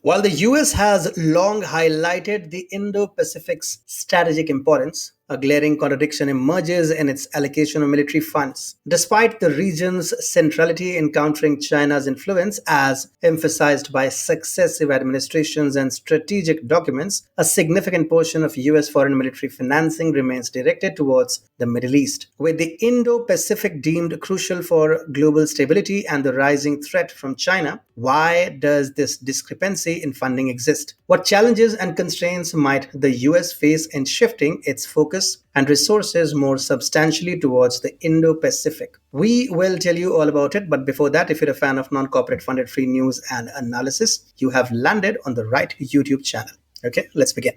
While the US has long highlighted the Indo Pacific's strategic importance, a glaring contradiction emerges in its allocation of military funds. Despite the region's centrality in countering China's influence, as emphasized by successive administrations and strategic documents, a significant portion of US foreign military financing remains directed towards the Middle East. With the Indo Pacific deemed crucial for global stability and the rising threat from China, why does this discrepancy in funding exist? What challenges and constraints might the US face in shifting its focus and resources more substantially towards the Indo Pacific? We will tell you all about it, but before that, if you're a fan of non corporate funded free news and analysis, you have landed on the right YouTube channel. Okay, let's begin.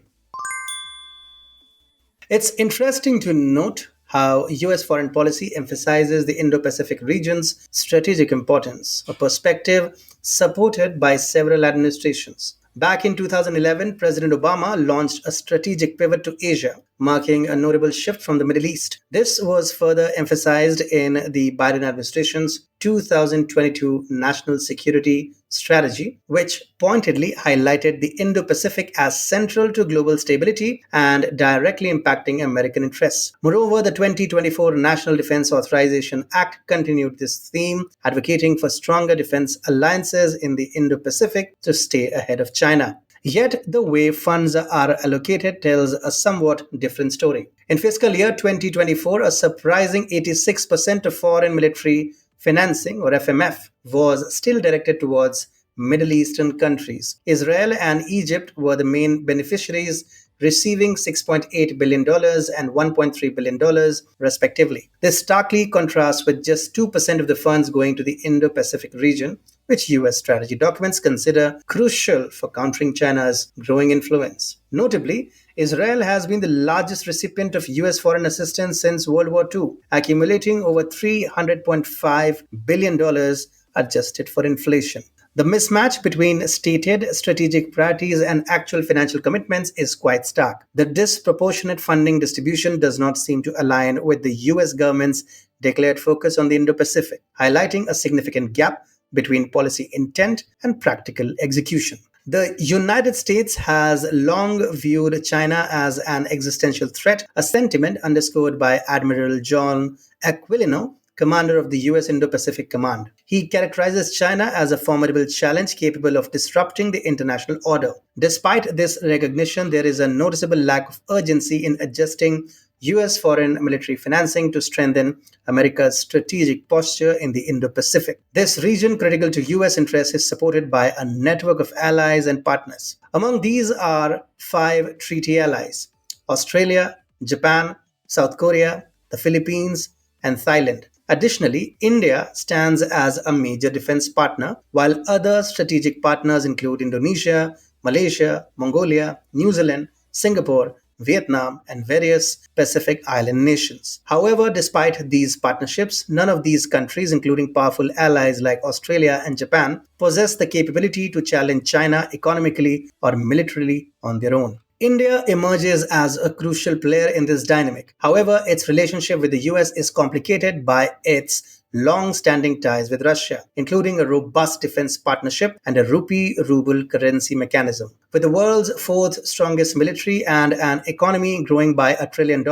It's interesting to note how US foreign policy emphasizes the Indo Pacific region's strategic importance, a perspective supported by several administrations. Back in 2011, President Obama launched a strategic pivot to Asia, marking a notable shift from the Middle East. This was further emphasized in the Biden administration's 2022 National Security Strategy, which pointedly highlighted the Indo Pacific as central to global stability and directly impacting American interests. Moreover, the 2024 National Defense Authorization Act continued this theme, advocating for stronger defense alliances in the Indo Pacific to stay ahead of China. Yet, the way funds are allocated tells a somewhat different story. In fiscal year 2024, a surprising 86% of foreign military financing, or FMF, was still directed towards Middle Eastern countries. Israel and Egypt were the main beneficiaries, receiving $6.8 billion and $1.3 billion, respectively. This starkly contrasts with just 2% of the funds going to the Indo Pacific region, which US strategy documents consider crucial for countering China's growing influence. Notably, Israel has been the largest recipient of US foreign assistance since World War II, accumulating over $300.5 billion adjusted for inflation. The mismatch between stated strategic priorities and actual financial commitments is quite stark. The disproportionate funding distribution does not seem to align with the US government's declared focus on the Indo Pacific, highlighting a significant gap between policy intent and practical execution. The United States has long viewed China as an existential threat, a sentiment underscored by Admiral John Aquilino, commander of the US Indo-Pacific Command. He characterizes China as a formidable challenge capable of disrupting the international order. Despite this recognition, there is a noticeable lack of urgency in adjusting US foreign military financing to strengthen America's strategic posture in the Indo-Pacific. This region, critical to US interests, is supported by a network of allies and partners. Among these are 5 treaty allies: Australia, Japan, South Korea, the Philippines, and Thailand. Additionally, India stands as a major defense partner, while other strategic partners include Indonesia, Malaysia, Mongolia, New Zealand, Singapore, Vietnam, and various Pacific Island nations. However, despite these partnerships, none of these countries, including powerful allies like Australia and Japan, possess the capability to challenge China economically or militarily on their own. India emerges as a crucial player in this dynamic. However, its relationship with the US is complicated by its long-standing ties with Russia, including a robust defense partnership and a rupee-ruble currency mechanism. With the world's fourth strongest military and an economy growing by $1 trillion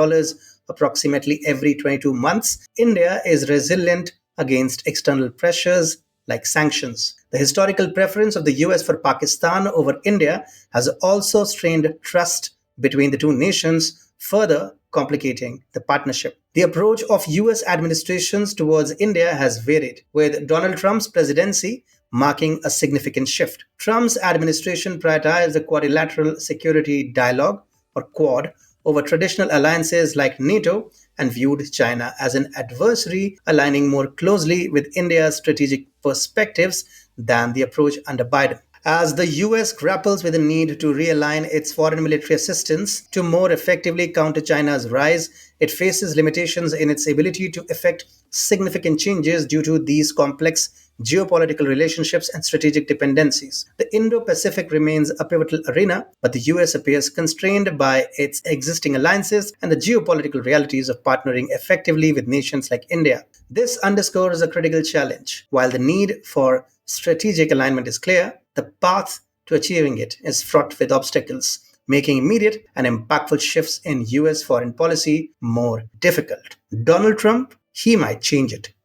approximately every 22 months, India is resilient against external pressures like sanctions. The historical preference of the US for Pakistan over India has also strained trust between the two nations, further complicating the partnership. The approach of US administrations towards India has varied, with Donald Trump's presidency marking a significant shift. Trump's administration prioritized the Quadrilateral Security Dialogue, or Quad, over traditional alliances like NATO and viewed China as an adversary, aligning more closely with India's strategic perspectives than the approach under Biden. As the US grapples with the need to realign its foreign military assistance to more effectively counter China's rise, it faces limitations in its ability to effect significant changes due to these complex geopolitical relationships and strategic dependencies. The Indo-Pacific remains a pivotal arena, but the US appears constrained by its existing alliances and the geopolitical realities of partnering effectively with nations like India. This underscores a critical challenge. While the need for strategic alignment is clear, the path to achieving it is fraught with obstacles, making immediate and impactful shifts in US foreign policy more difficult. Donald Trump, he might change it.